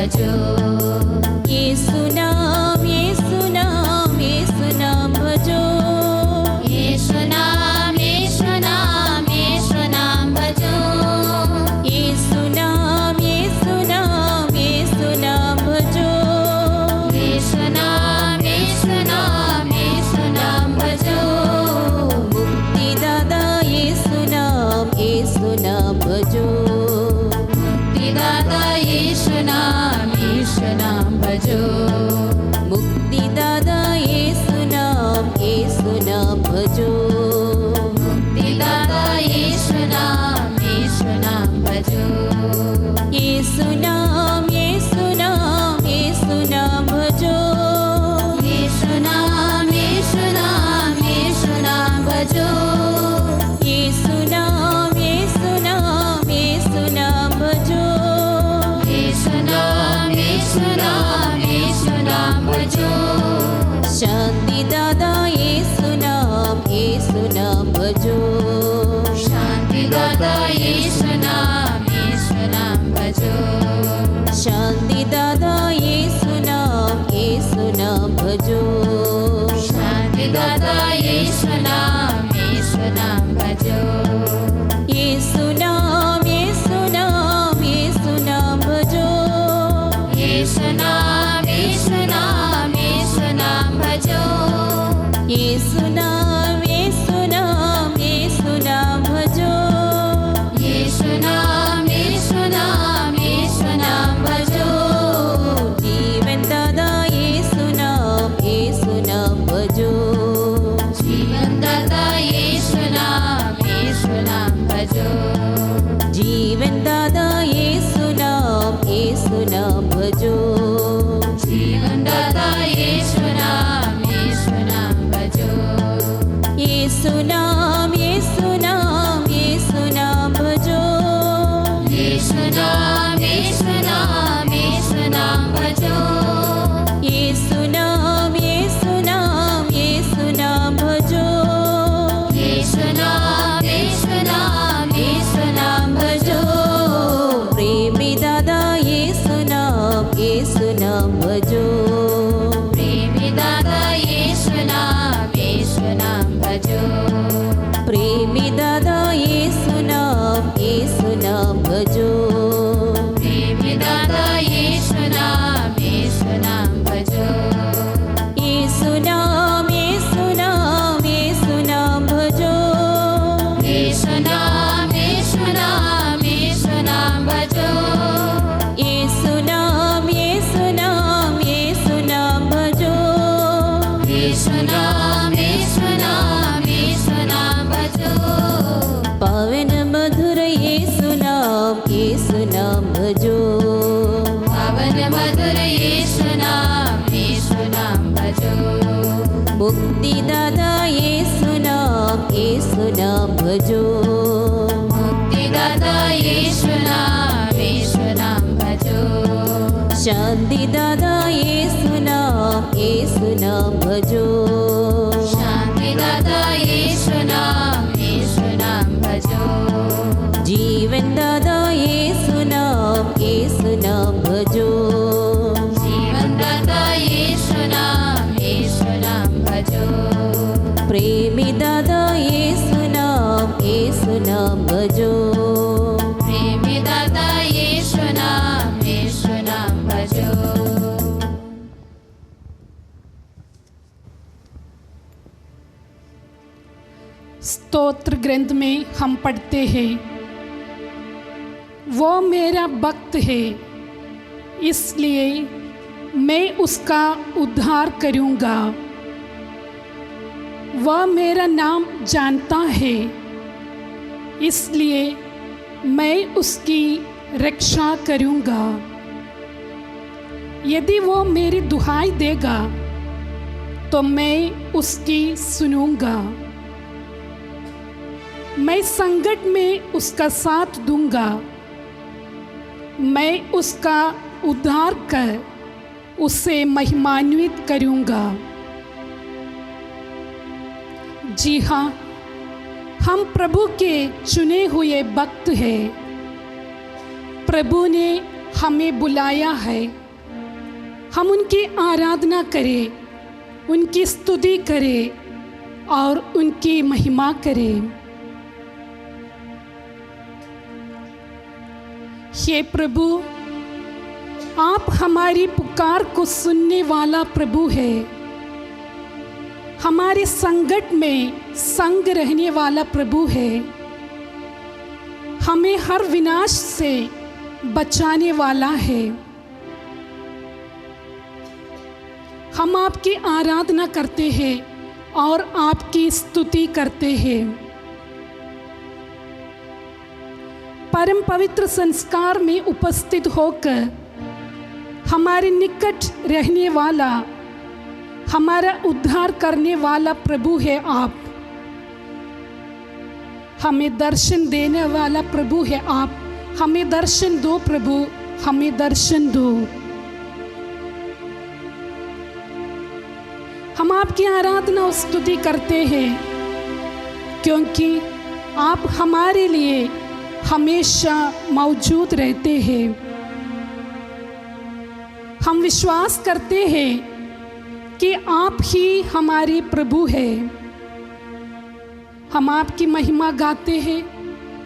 भजो। यीशु नाम यीशु नाम यीशु नाम भजो। यीशु नाम यीशु नाम यीशु नाम भजो। यीशु नाम यीशु नाम यीशु नाम भजो। यीशु नाम यीशु नाम यीशु नाम भजो। मुक्तिदाता यीशु नाम भजो। मुक्तिदाता यीशु नाम भजो। मुक्तिदाता यीशु नाम भजो। मुक्तिदाता यीशु नाम भजो। यीशु नाम यीशु नाम यीशु नाम भजो। यीशु नाम यीशु नाम यीशु नाम भजो। यीशु नाम यीशु नाम यीशु नाम भजो। यीशु नाम यीशु नाम यीशु नाम भजो। शांतिदाता यीशु नाम भजो। शांतिदाता यीशु नाम भजो। शांतिदाता यीशु नाम भजो। शांतिदाता यीशु नाम भजो। यीशु नाम यीशु नाम यीशु नाम भजो। यीशु नाम यीशु नाम यीशु नाम भजो। यीशु नाम यीशु नाम यीशु नाम भजो। यीशु नाम यीशु नाम यीशु नाम भजो। जीवनदाता यीशु नाम भजो। जीवनदाता यीशु नाम भजो। जीवनदाता यीशु नाम भजो। जीवनदाता यीशु नाम भजो। यीशु नाम यीशु नाम यीशु नाम भजो। यीशु नाम यीशु नाम यीशु नाम भजो। यीशु नाम यीशु नाम यीशु नाम भजो। यीशु नाम यीशु नाम यीशु नाम भजो। प्रेमीदाता यीशु नाम भजो। प्रेमीदाता यीशु नाम भजो। प्रेमीदाता यीशु नाम भजो। प्रेमीदाता यीशु नाम भजो। यीशु नाम यीशु नाम यीशु नाम भजो। यीशु नाम यीशु नाम यीशु नाम भजो। यीशु नाम यीशु नाम यीशु नाम भजो। यीशु नाम यीशु नाम यीशु नाम भजो। पावन मधुर यीशु नाम भजो। पावन मधुर यीशु नाम भजो। मुक्तिदाता यीशु नाम भजो। मुक्तिदाता यीशु नाम भजो। शांतिदाता यीशु नाम भजो। शांतिदाता यीशु नाम भजो। जीवनदाता यीशु नाम भजो। जीवनदाता यीशु नाम भजो। प्रेमीदाता यीशु नाम भजो। प्रेमीदाता यीशु नाम भजो। स्तोत्र ग्रंथ में हम पढ़ते हैं, वो मेरा भक्त है इसलिए मैं उसका उद्धार करूँगा। वह मेरा नाम जानता है इसलिए मैं उसकी रक्षा करूँगा। यदि वो मेरी दुहाई देगा तो मैं उसकी सुनूँगा। मैं संकट में उसका साथ दूँगा। मैं उसका उद्धार कर उसे महिमान्वित करूँगा। जी हाँ, हम प्रभु के चुने हुए भक्त हैं। प्रभु ने हमें बुलाया है, हम उनकी आराधना करें, उनकी स्तुति करें और उनकी महिमा करें। हे प्रभु, आप हमारी पुकार को सुनने वाला प्रभु है, हमारे संकट में संग रहने वाला प्रभु है, हमें हर विनाश से बचाने वाला है। हम आपकी आराधना करते हैं और आपकी स्तुति करते हैं। परम पवित्र संस्कार में उपस्थित होकर हमारे निकट रहने वाला, हमारा उद्धार करने वाला प्रभु है आप। हमें दर्शन देने वाला प्रभु है आप। हमें दर्शन दो प्रभु, हमें दर्शन दो। हम आपकी आराधना और स्तुति करते हैं क्योंकि आप हमारे लिए हमेशा मौजूद रहते हैं। हम विश्वास करते हैं कि आप ही हमारे प्रभु हैं। हम आपकी महिमा गाते हैं,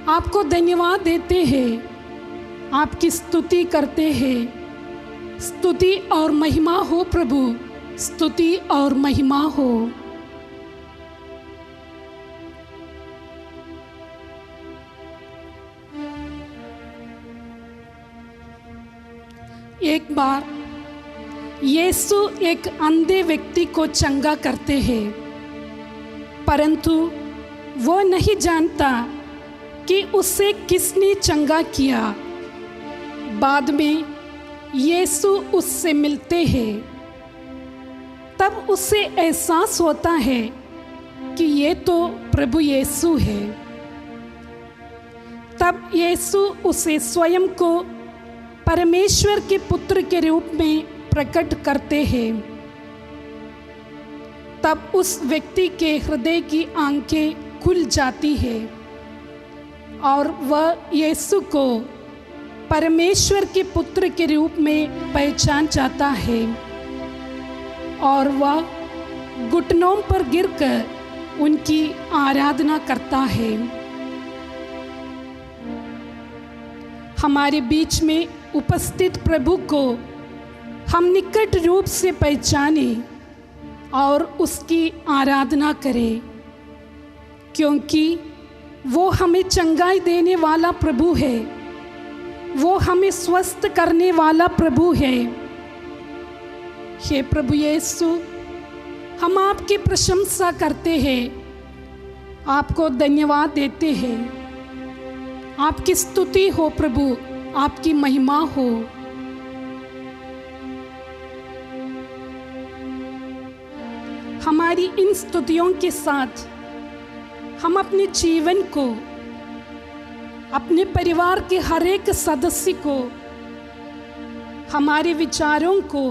आपको धन्यवाद देते हैं, आपकी स्तुति करते हैं। स्तुति और महिमा हो प्रभु, स्तुति और महिमा हो। एक बार यीशु एक अंधे व्यक्ति को चंगा करते हैं, परंतु वो नहीं जानता कि उसे किसने चंगा किया। बाद में यीशु उससे मिलते हैं, तब उसे एहसास होता है कि ये तो प्रभु यीशु है। तब यीशु उसे स्वयं को परमेश्वर के पुत्र के रूप में प्रकट करते हैं। तब उस व्यक्ति के हृदय की आंखें खुल जाती है और वह यीशु को परमेश्वर के पुत्र के रूप में पहचान जाता है और वह घुटनों पर गिरकर उनकी आराधना करता है। हमारे बीच में उपस्थित प्रभु को हम निकट रूप से पहचाने और उसकी आराधना करें, क्योंकि वो हमें चंगाई देने वाला प्रभु है, वो हमें स्वस्थ करने वाला प्रभु है। हे प्रभु यीशु, हम आपकी प्रशंसा करते हैं, आपको धन्यवाद देते हैं। आपकी स्तुति हो प्रभु, आपकी महिमा हो। हमारी इन स्तुतियों के साथ हम अपने जीवन को, अपने परिवार के हर एक सदस्य को, हमारे विचारों को,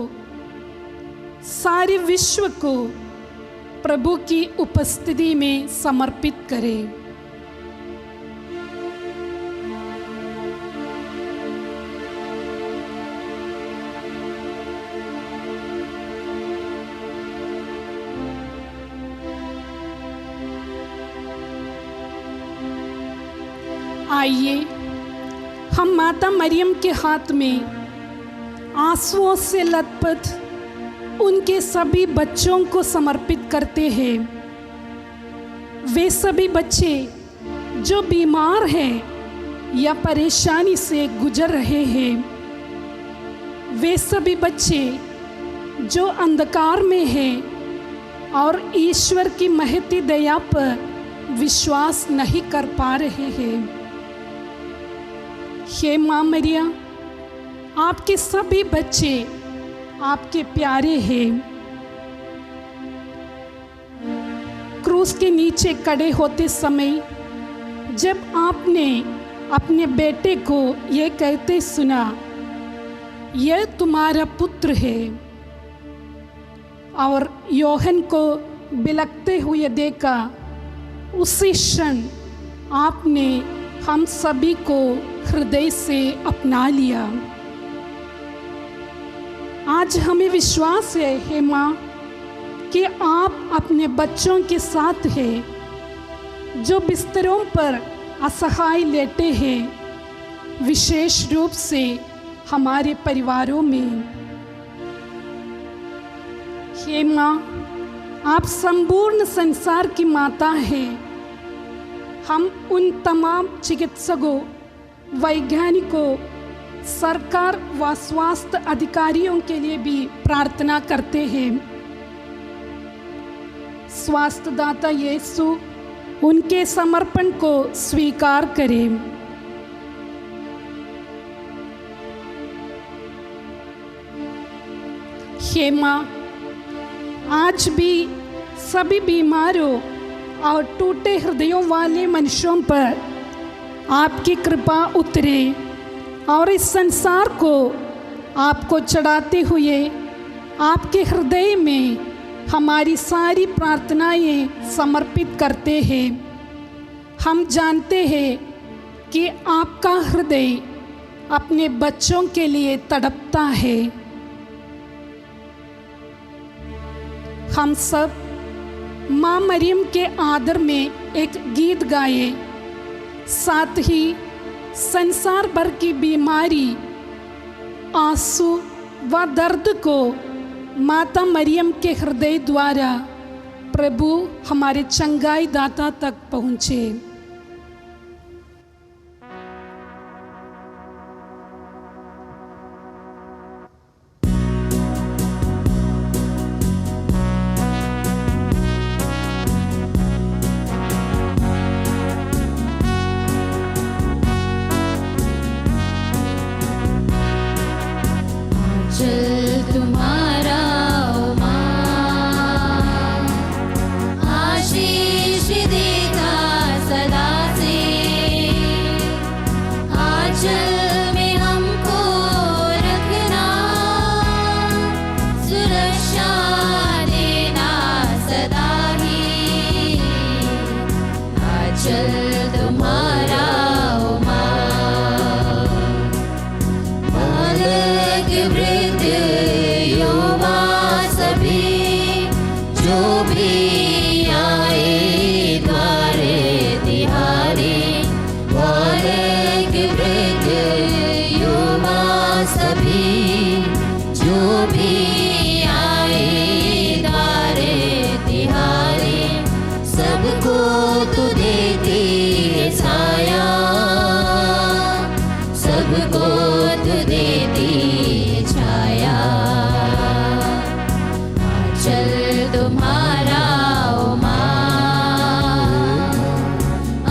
सारे विश्व को प्रभु की उपस्थिति में समर्पित करें। आइए हम माता मरियम के हाथ में आंसुओं से लथपथ उनके सभी बच्चों को समर्पित करते हैं। वे सभी बच्चे जो बीमार हैं या परेशानी से गुजर रहे हैं, वे सभी बच्चे जो अंधकार में हैं और ईश्वर की महती दया पर विश्वास नहीं कर पा रहे हैं। हे माँ मरिया, आपके सभी बच्चे आपके प्यारे हैं। क्रूस के नीचे खड़े होते समय जब आपने अपने बेटे को ये कहते सुना, यह तुम्हारा पुत्र है, और योहन को बिलखते हुए देखा, उसी क्षण आपने हम सभी को हृदय से अपना लिया। आज हमें विश्वास है हे माँ कि आप अपने बच्चों के साथ हैं जो बिस्तरों पर असहाय लेटे हैं, विशेष रूप से हमारे परिवारों में। हे माँ, आप संपूर्ण संसार की माता हैं। हम उन तमाम चिकित्सकों, वैज्ञानिकों, सरकार व स्वास्थ्य अधिकारियों के लिए भी प्रार्थना करते हैं। स्वास्थ्यदाता यीशु उनके समर्पण को स्वीकार करें। हे माँ, आज भी सभी बीमारों और टूटे हृदयों वाले मनुष्यों पर आपकी कृपा उतरे और इस संसार को आपको चढ़ाते हुए आपके हृदय में हमारी सारी प्रार्थनाएं समर्पित करते हैं। हम जानते हैं कि आपका हृदय अपने बच्चों के लिए तड़पता है। हम सब माँ मरियम के आदर में एक गीत गाए, साथ ही संसार भर की बीमारी, आंसू व दर्द को माता मरियम के हृदय द्वारा प्रभु हमारे चंगाई दाता तक पहुँचे। चल तुम्हारा ओ माँ, आशीष देता सदा से, आंचल में हमको रखना, सुरक्षा देना सदा ही। आंचल तुम्हारा ओ माँ, बालक वृद्ध युवा सभी जो भी आए द्वारे तिहारे, बालक वृद्ध युवा सभी जो भी आए द्वारे तिहारे, सबको तू देती है छाया, सबको तू देती है छाया। आंचल तुम्हारा ओ माँ,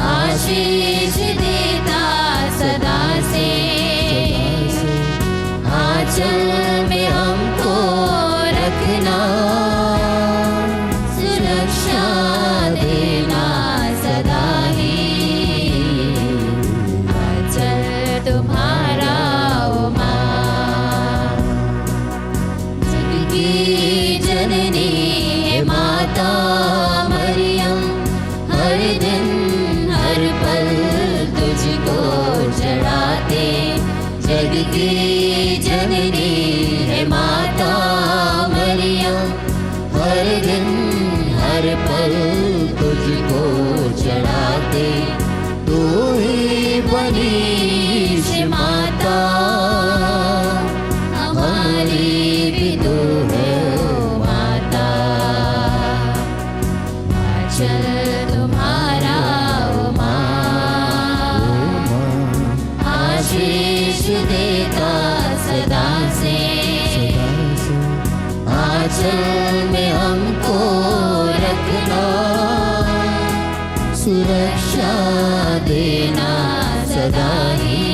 आशीष देता सदा से, आंचल में हमको रखना, सुरक्षा देना सदा ही। आंचल तुम्हारा ओ माँ, जग की जननी है माता मरियम, हर दिन हर पल तुझको चढ़ाते। जग की जननी है माता मरियम, हर दिन हर पल तुझको चढ़ाते। तू ही बनी से माता, हमारी भी तू है ओ माता। आंचल तुम्हारा ओ माँ, आशीष देता सदा से, आंचल में हमको रखना, सुरक्षा देना सदा ही।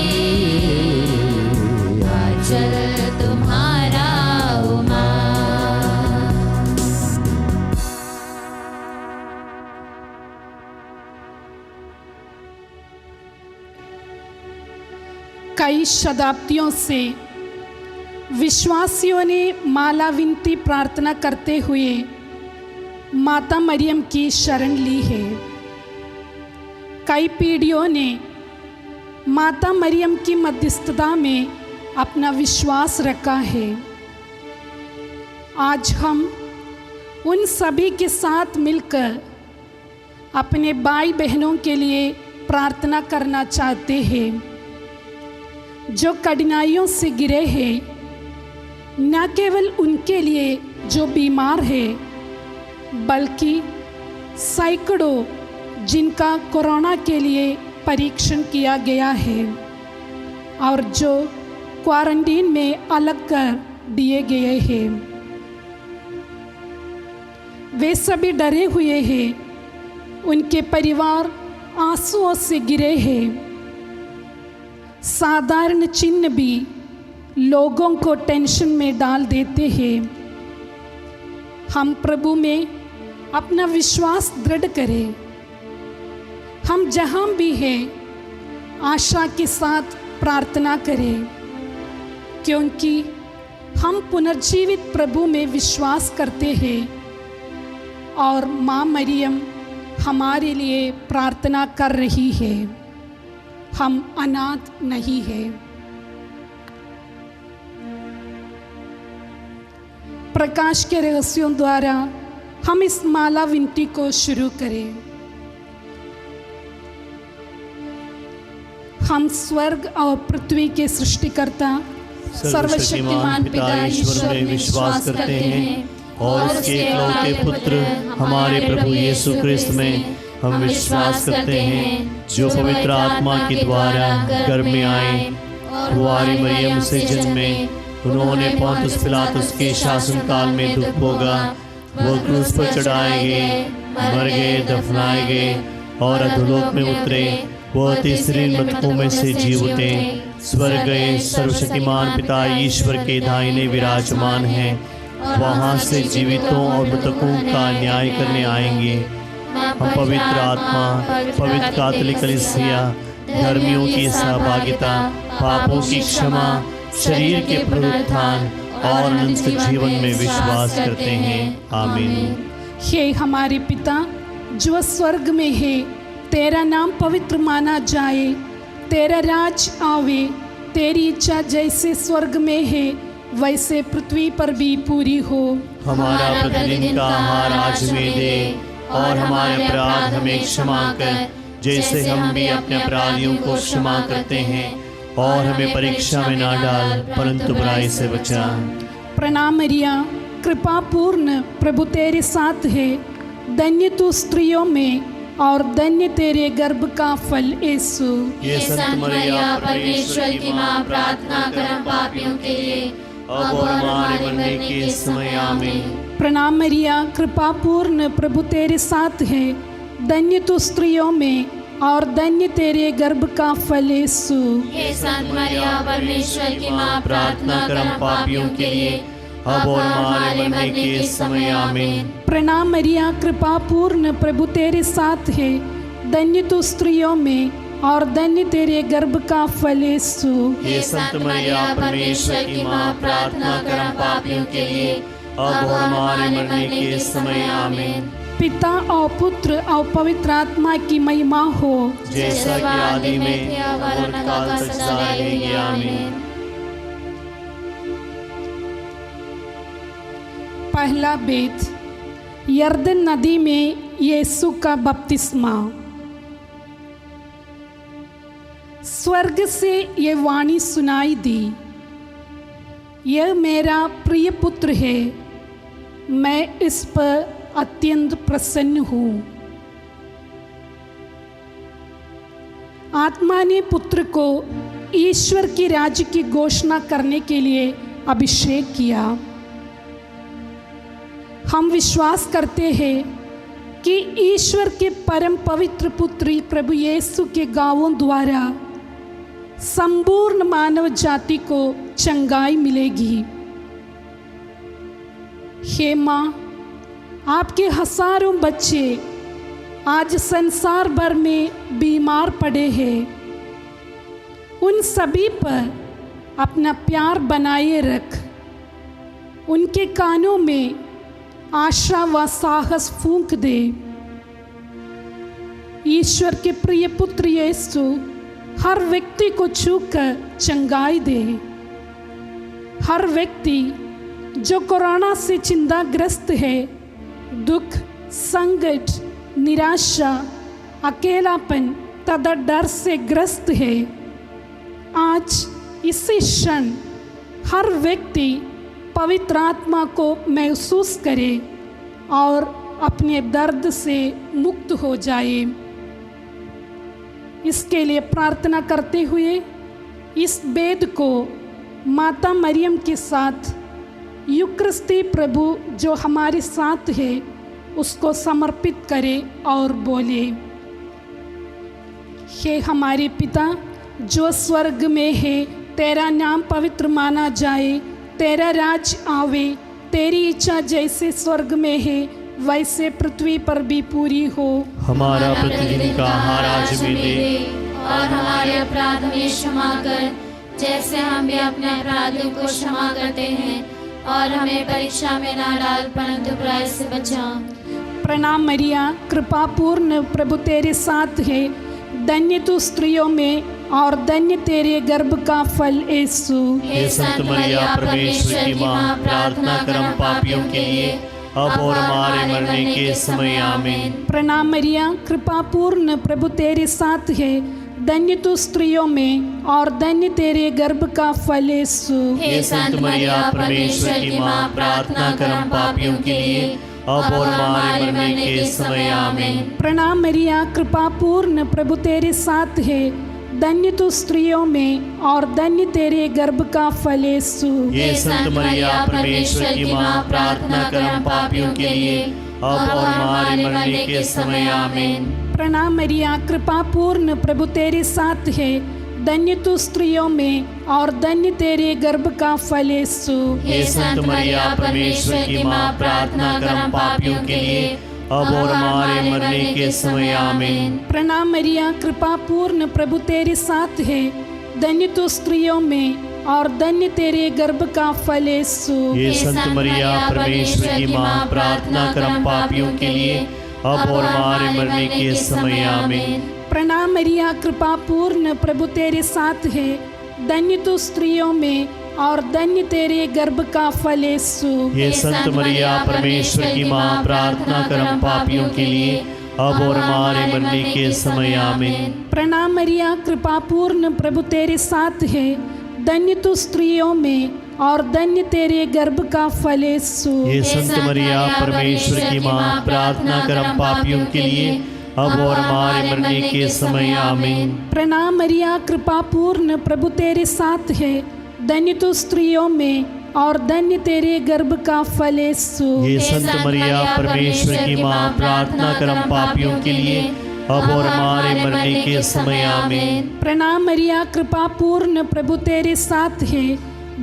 आंचल तुम्हारा ओ माँ। कई शताब्दियों से विश्वासियों ने माला विनती प्रार्थना करते हुए माता मरियम की शरण ली है। कई पीढ़ियों ने माता मरियम की मध्यस्थता में अपना विश्वास रखा है। आज हम उन सभी के साथ मिलकर अपने भाई बहनों के लिए प्रार्थना करना चाहते हैं जो कठिनाइयों से गिरे हैं, न केवल उनके लिए जो बीमार है, बल्कि सैकड़ों जिनका कोरोना के लिए परीक्षण किया गया है और जो क्वारंटीन में अलग कर दिए गए हैं। वे सभी डरे हुए हैं, उनके परिवार आंसुओं से गिरे हैं। साधारण चिन्ह भी लोगों को टेंशन में डाल देते हैं। हम प्रभु में अपना विश्वास दृढ़ करें। हम जहाँ भी हैं आशा के साथ प्रार्थना करें, क्योंकि हम पुनर्जीवित प्रभु में विश्वास करते हैं और माँ मरियम हमारे लिए प्रार्थना कर रही है। हम अनाथ नहीं हैं। प्रकाश के रहस्यों द्वारा हम इस माला विनती को शुरू करें। हम स्वर्ग और पृथ्वी के सृष्टिकर्ता सर्वशक्तिमान पिता ईश्वर में विश्वास करते हैं और उसके इकलौते पुत्र हमारे प्रभु यीशु क्रिस्त में हम विश्वास करते हैं, जो पवित्र आत्मा के द्वारा गर्भ में आए, कुंवारी मरियम से जन्मे, उन्होंने पोंतुस पिलातुस के शासनकाल में दुख भोगा, वो क्रूस पर चढ़ाए गए, मर गए, दफनाए गए और अधोलोक में उतरे। वो तीसरे मृतकों में से जी उठे, स्वर्ग गए, सर्वशक्तिमान पिता ईश्वर के दाहिने विराजमान हैं। वहाँ से जीवितों और मृतकों का न्याय करने आएंगे। हम पवित्र आत्मा, पवित्र कैथोलिक कलीसिया, धर्मियों की सहभागिता, पापों की क्षमा, शरीर के पुनरुत्थान और अनंत जीवन में विश्वास करते हैं। आमीन। हे हमारे पिता जो स्वर्ग में है, तेरा नाम पवित्र माना जाए, तेरा राज आवे, तेरी इच्छा जैसे स्वर्ग में है वैसे पृथ्वी पर भी पूरी हो। हमारा प्रतिदिन का आहार आज हमें दे और हमारे अपराध हमें क्षमा कर, जैसे हम भी अपने अपराधियों को क्षमा करते हैं, और हमें परीक्षा में ना डाल परंतु बुराई से बचा। प्रणाम मरिया, कृपा पूर्ण, प्रभु तेरे साथ है। धन्य तू स्त्रियों में और धन्य तेरे गर्भ का फल यीशु। ये संत मरिया परमेश्वर की माँ, प्रार्थना कर हम पापियों के लिए अब और हमारे मरने के समय। आमीन। प्रणाम मरिया, कृपा पूर्ण, प्रभु तेरे साथ है। धन्य तू स्त्रियों में और धन्य तेरे गर्भ का फल यीशु। हे संत मरिया परमेश्वर की माँ, प्रार्थना कर हम पापियों के लिए अब और हमारे मरने के समय। आमीन। प्रणाम मरिया, कृपा पूर्ण, प्रभु तेरे साथ है। धन्य तू स्त्रियों में और धन्य तेरे गर्भ का फल यीशु। हे संत मरिया परमेश्वर की माँ, प्रार्थना कर हम पापियों के लिए अब और हमारे मरने के समय। आमीन। पिता और पुत्र और पवित्र आत्मा की महिमा हो, जैसा कि आदि में और काल तक सदा रहेगी। आमीन। पहला बेद, यरदन नदी में यीशु का बपतिस्मा। स्वर्ग से ये वाणी सुनाई दी, यह मेरा प्रिय पुत्र है, मैं इस पर अत्यंत प्रसन्न हूँ। आत्मा ने पुत्र को ईश्वर की राज्य की घोषणा करने के लिए अभिषेक किया। हम विश्वास करते हैं कि ईश्वर के परम पवित्र पुत्री प्रभु यीशु के गावों द्वारा संपूर्ण मानव जाति को चंगाई मिलेगी। हे माँ, आपके हजारों बच्चे आज संसार भर में बीमार पड़े हैं। उन सभी पर अपना प्यार बनाए रख। उनके कानों में आशा व साहस फूंक दे। ईश्वर के प्रिय पुत्र यीशु हर व्यक्ति को छूकर चंगाई दे। हर व्यक्ति जो कोरोना से चिंताग्रस्त है, दुख, संकट, निराशा, अकेलापन तथा डर से ग्रस्त है, आज इसी क्षण हर व्यक्ति पवित्र आत्मा को महसूस करे और अपने दर्द से मुक्त हो जाए। इसके लिए प्रार्थना करते हुए इस वेद को माता मरियम के साथ यूक्रिस्ती प्रभु जो हमारे साथ है उसको समर्पित करें और बोले। हे हमारे पिता जो स्वर्ग में है, तेरा नाम पवित्र माना जाए, तेरा राज आवे, तेरी इच्छा जैसे स्वर्ग में है वैसे पृथ्वी पर भी पूरी हो। हमारा प्रतिदिन का आहार आज हमें दे, और हमारे अपराध में क्षमा कर जैसे हम भी अपने अपराधियों को क्षमा करते हैं, और हमें परीक्षा में ना डाल परंतु बुराई से बचा। प्रणाम मरिया, कृपा पूर्ण प्रभु तेरे साथ है, धन्य तू स्त्रियों में और धन्य तेरे गर्भ का फल यीशु। हे संत मरिया परमेश्वर की माँ, प्रार्थना कर हम पापियों के लिए अब और हमारे मरने के समय आमीन। प्रणाम मरिया, कृपा पूर्ण प्रभु तेरे साथ है, धन्य तू स्त्रियों में और धन्य तेरे गर्भ का फल यीशु। हे संत मरिया परमेश्वर की माँ, प्रार्थना कर हम पापियों के लिए अब और हमारे मरने के समय आमीन। प्रणाम मरिया, कृपा पूर्ण प्रभु तेरे साथ है, धन्य तू स्त्रियों में और धन्य तेरे गर्भ का फल यीशु। हे संत मरिया परमेश्वर की माँ, प्रार्थना कर हम पापियों के लिए अब और हमारे मरने के समय आमीन। प्रणाम मरिया, कृपा पूर्ण प्रभु तेरे साथ है, धन्य तू स्त्रियों में और धन्य तेरे गर्भ का फल यीशु। हे संत मरिया परमेश्वर की माँ, प्रार्थना कर हम पापियों के लिए अब और हमारे मरने के समय आमीन। प्रणाम मरिया, कृपा पूर्ण प्रभु तेरे साथ है, धन्य तू स्त्रियों में और धन्य तेरे गर्भ का फल यीशु। हे संत मरिया परमेश्वर की माँ, प्रार्थना कर हम पापियों के लिए अब और हमारे मरने के समय आमीन। प्रणाम मरिया, कृपा पूर्ण प्रभु तेरे साथ है, धन्य तू स्त्रियों में और धन्य तेरे गर्भ का फल यीशु। हे संत मरिया परमेश्वर की माँ, प्रार्थना कर हम पापियों के लिए अब और हमारे मरने के समय आमीन। प्रणाम मरिया, कृपा पूर्ण प्रभु तेरे साथ है, धन्य तू स्त्रियों में और धन्य तेरे गर्भ का फल यीशु। हे संत मरिया परमेश्वर की माँ, प्रार्थना कर हम पापियों के लिए अब और हमारे मरने के समय आमीन। प्रणाम मरिया, कृपा पूर्ण प्रभु तेरे साथ है, धन्य तू स्त्रियों में और धन्य तेरे गर्भ का फल यीशु। हे संत मरिया परमेश्वर की माँ, प्रार्थना कर हम पापियों के लिए अब और हमारे मरने के समय आमीन। प्रणाम मरिया, कृपा पूर्ण प्रभु तेरे साथ है,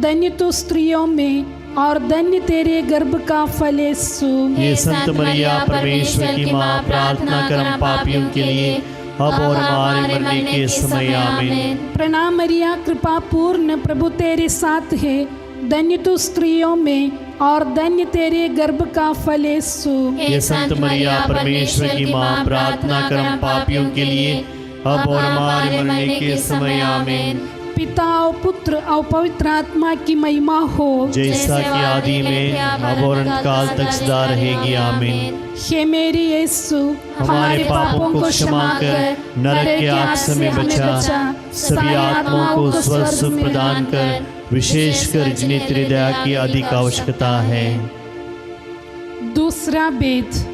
धन्य तू स्त्रियों में और धन्य तेरे गर्भ का फल यीशु। हे संत मरिया परमेश्वर की माँ, प्रार्थना कर हम पापियों के लिए अब और हमारे मरने के समय आमीन। प्रणाम मरिया, कृपा पूर्ण प्रभु तेरे साथ है, धन्य तू स्त्रियों में और धन्य तेरे गर्भ का फल यीशु। हे संत मरिया परमेश्वर की माँ, प्रार्थना कर हम पापियों के लिए अब और हमारे मरने के समय आमीन। पिता और पुत्र और पवित्र आत्मा की महिमा हो, जैसा कि आदि में अब और अनंतकाल तक सदा रहेगी आमीन। हे मेरे यीशु, हमारे पापों को क्षमा कर नरक के आग से हमें बचा, सभी आत्माओं को स्वर्ग सुख प्रदान कर, विशेषकर जिन्हें तेरी दया की अधिक आवश्यकता है। दूसरा वेद।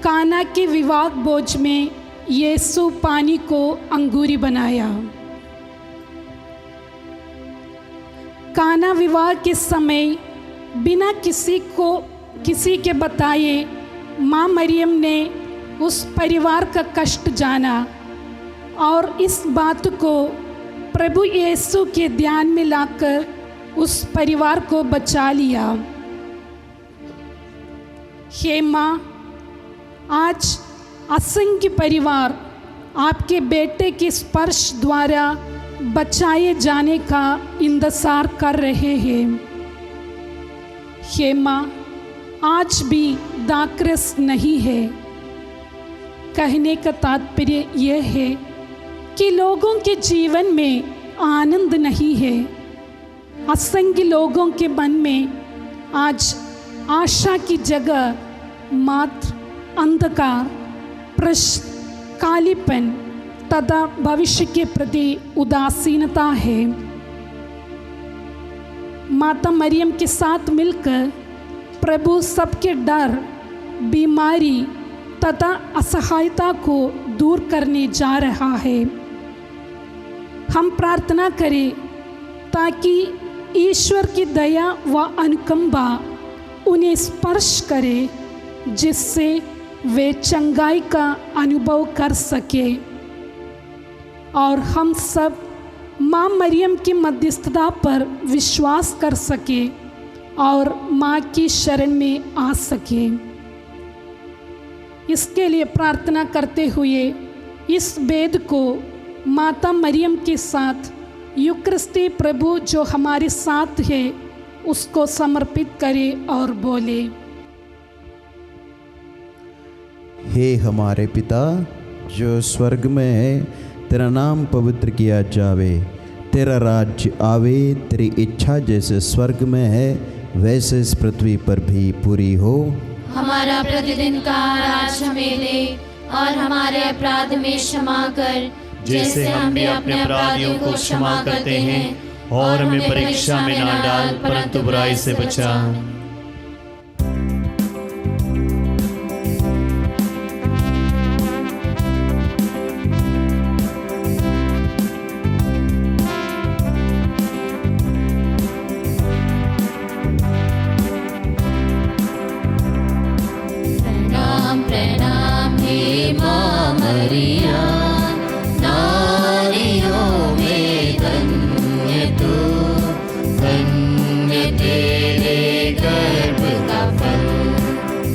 काना के विवाह भोज में यीशु पानी को अंगूरी बनाया। काना विवाह के समय बिना किसी के बताए माँ मरियम ने उस परिवार का कष्ट जाना और इस बात को प्रभु यीशु के ध्यान में लाकर उस परिवार को बचा लिया। हे माँ, आज असंख्य परिवार आपके बेटे के स्पर्श द्वारा बचाए जाने का इंतजार कर रहे हैं। हे माँ, आज भी दाखरस नहीं है। कहने का तात्पर्य यह है कि लोगों के जीवन में आनंद नहीं है, असंख्य लोगों के मन में आज आशा की जगह मात्र अंधकार, प्रश्न, कालीपन तथा भविष्य के प्रति उदासीनता है। माता मरियम के साथ मिलकर प्रभु सबके डर, बीमारी तथा असहायता को दूर करने जा रहा है। हम प्रार्थना करें ताकि ईश्वर की दया व अनुकंपा उन्हें स्पर्श करे, जिससे वे चंगाई का अनुभव कर सके और हम सब माँ मरियम की मध्यस्थता पर विश्वास कर सके और माँ की शरण में आ सके। इसके लिए प्रार्थना करते हुए इस वेद को माता मरियम के साथ यूकरिस्ती प्रभु जो हमारे साथ है उसको समर्पित करें और बोले। हे हमारे पिता जो स्वर्ग में है, तेरा नाम पवित्र किया जावे, तेरा राज्य आवे, तेरी इच्छा जैसे स्वर्ग में है वैसे इस पृथ्वी पर भी पूरी हो। हमारा प्रतिदिन का आज हमें दे और हमारे अपराध में क्षमा कर, जैसे हम भी अपने अपराधियों को क्षमा करते हैं, और हमें परीक्षा में ना डाल परंतु बुराई से बचा। प्रणाम प्रणाम हे माँ मरिया, नारियों में धन्य तू, धन्य तेरे गर्भ का फल।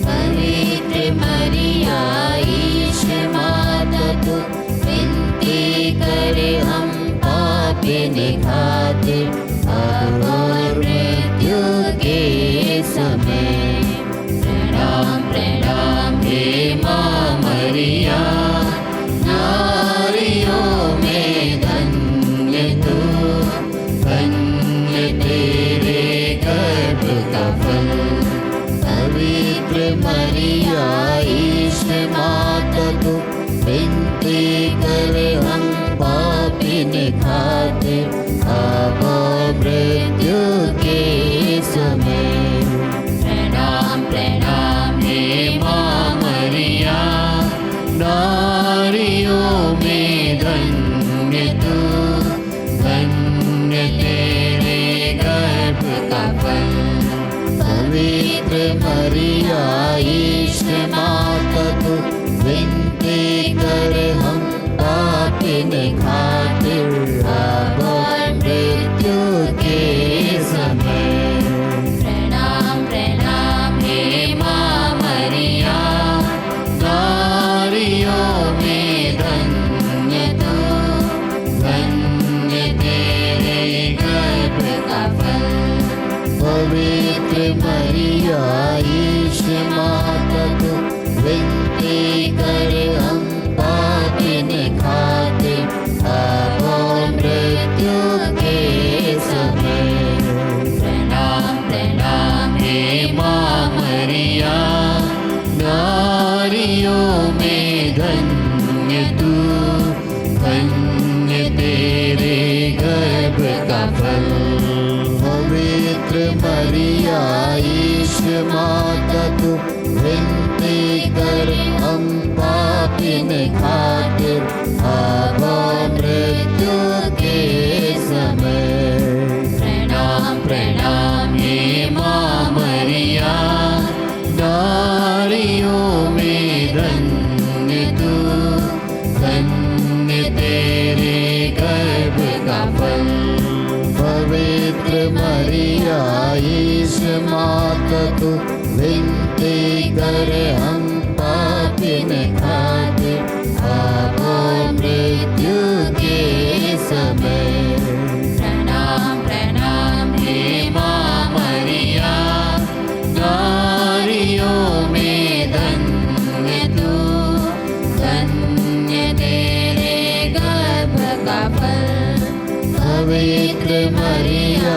पवित्र मरिया ईश माता तू, विनती करे हम पापिन खातिर, अब और मृत्यु के समय। प्रणाम प्रणाम हे माँ मरिया, नारियों में धन्य तू, धन्य तेरे गर्भ का फल। पवित्र मरिया ईश माता तू, विनती करे हम पापिन खातिर, अब और मृत्यु के समय। प्रणाम प्रणाम हे माँ मरिया, नारियों में धन्य तू, धन्य तेरे गर्भ का फल। पवित्र मरिया ईश माता तू, विनती करे हम पापिन खातिर, अब और मृत्यु के समय। प्रणाम प्रणाम हे माँ मरिया, नारियों में धन्य तू, धन्य तेरे गर्भ का फल। पवित्र मरिया ईश माता तू, विनती करे हम पापिन खातिर, अब और मृत्यु के समय। प्रणाम प्रणाम हे माँ मरिया, नारियों में धन्य तू, धन्य तेरे गर्भ का फल। पवित्र मरिया ईश माता तू, विनती कर हम पापिन खातिर, अब और मृत्यु के समय। प्रणाम प्रणाम हे माँ मरिया, नारियों में धन्य तू, धन्य तेरे गर्भ का फल। पवित्र मरिया ईश माता तू, विनती कर हम पापिन खातिर, अब और मृत्यु के समय। प्रणाम प्रणाम हे माँ मरिया, नारियों में धन्य तू, धन्य तेरे गर्भ का फल। पवित्र मरिया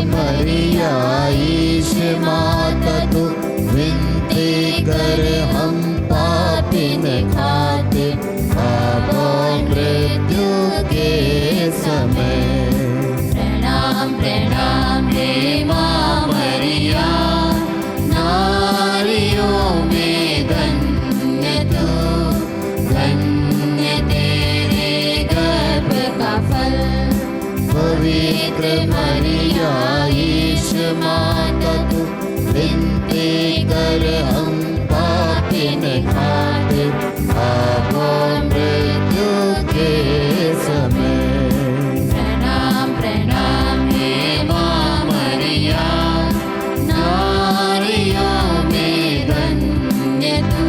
मरिया ईश माता तू विनती कर हम पापिन खातिर अब मृत्यु के समय। प्रणाम प्रणाम हे माँ मरिया, नारियों में धन्य तू, धन्य तेरे गर्भ का फल। पवित्र मरिया ईश माता तू विनती कर हम पापिन खातिर अब मृत्यु के समय। प्रणाम प्रणाम हे माँ मरिया, नारियों में धन्य तू,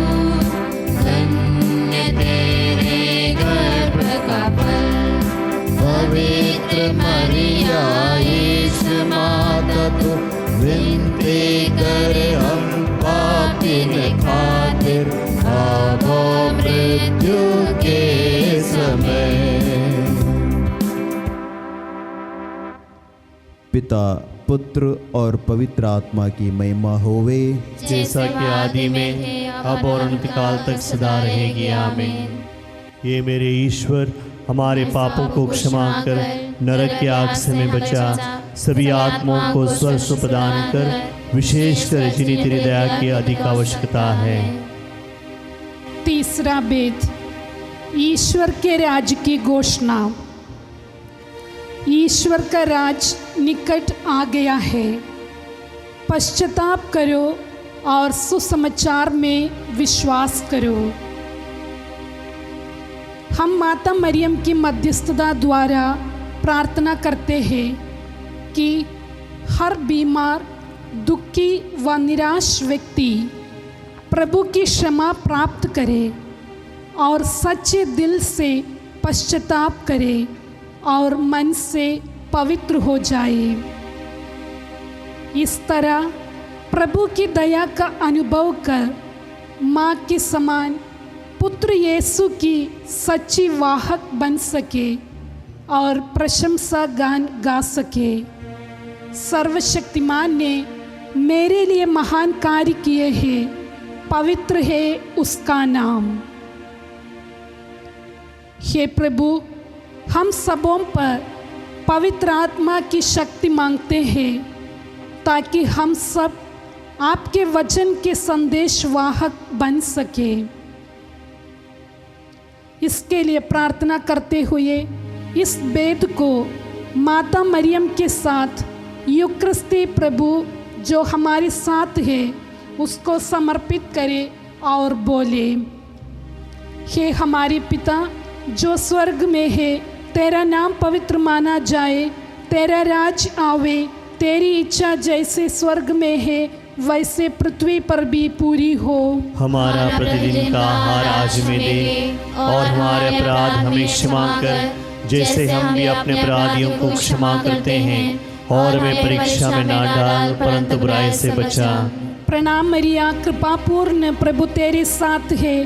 धन्य तेरे गर्भ का फल। पवित्र मरिया ईश माता तू विनती कर हम पापिन खातिर अब मृत्यु के समय। पिता पुत्र और पवित्र आत्मा की महिमा होवे, जैसा कि आदि में अब और अनंत काल तक सदा रहेगी। आमीन। ये मेरे ईश्वर हमारे पापों को क्षमा कर नरक की आग से हमें बचा, सभी आत्माओं को स्वर्ग प्रदान कर, विशेषकर जिन्हें तेरी दया की अधिक आवश्यकता है। तीसरा वेद, ईश्वर के राज्य की घोषणा। ईश्वर का राज निकट आ गया है, पश्चाताप करो और सुसमाचार में विश्वास करो। हम माता मरियम की मध्यस्थता द्वारा प्रार्थना करते हैं कि हर बीमार, दुखी व निराश व्यक्ति प्रभु की क्षमा प्राप्त करे और सच्चे दिल से पश्चाताप करे और मन से पवित्र हो जाए। इस तरह प्रभु की दया का अनुभव कर माँ के समान पुत्र यीशु की सच्ची वाहक बन सके और प्रशंसा गान गा सके। सर्वशक्तिमान ने मेरे लिए महान कार्य किए हैं, पवित्र है उसका नाम। हे प्रभु, हम सबों पर पवित्र आत्मा की शक्ति मांगते हैं ताकि हम सब आपके वचन के संदेशवाहक बन सके। इसके लिए प्रार्थना करते हुए इस वेद को माता मरियम के साथ यूक्रिस्ती प्रभु जो हमारे साथ है उसको समर्पित करें और बोले। हे हमारे पिता जो स्वर्ग में है, तेरा नाम पवित्र माना जाए, तेरा राज आवे, तेरी इच्छा जैसे स्वर्ग में है वैसे पृथ्वी पर भी पूरी हो। हमारा प्रतिदिन का आहार आज हमें दे और हमारे अपराध हमें क्षमा कर, जैसे हम भी अपने अपराधियों को क्षमा करते हैं, और हमें परीक्षा में ना डाल परंतु बुराई से बचा। प्रणाम मरिया, कृपा पूर्ण प्रभु तेरे साथ है,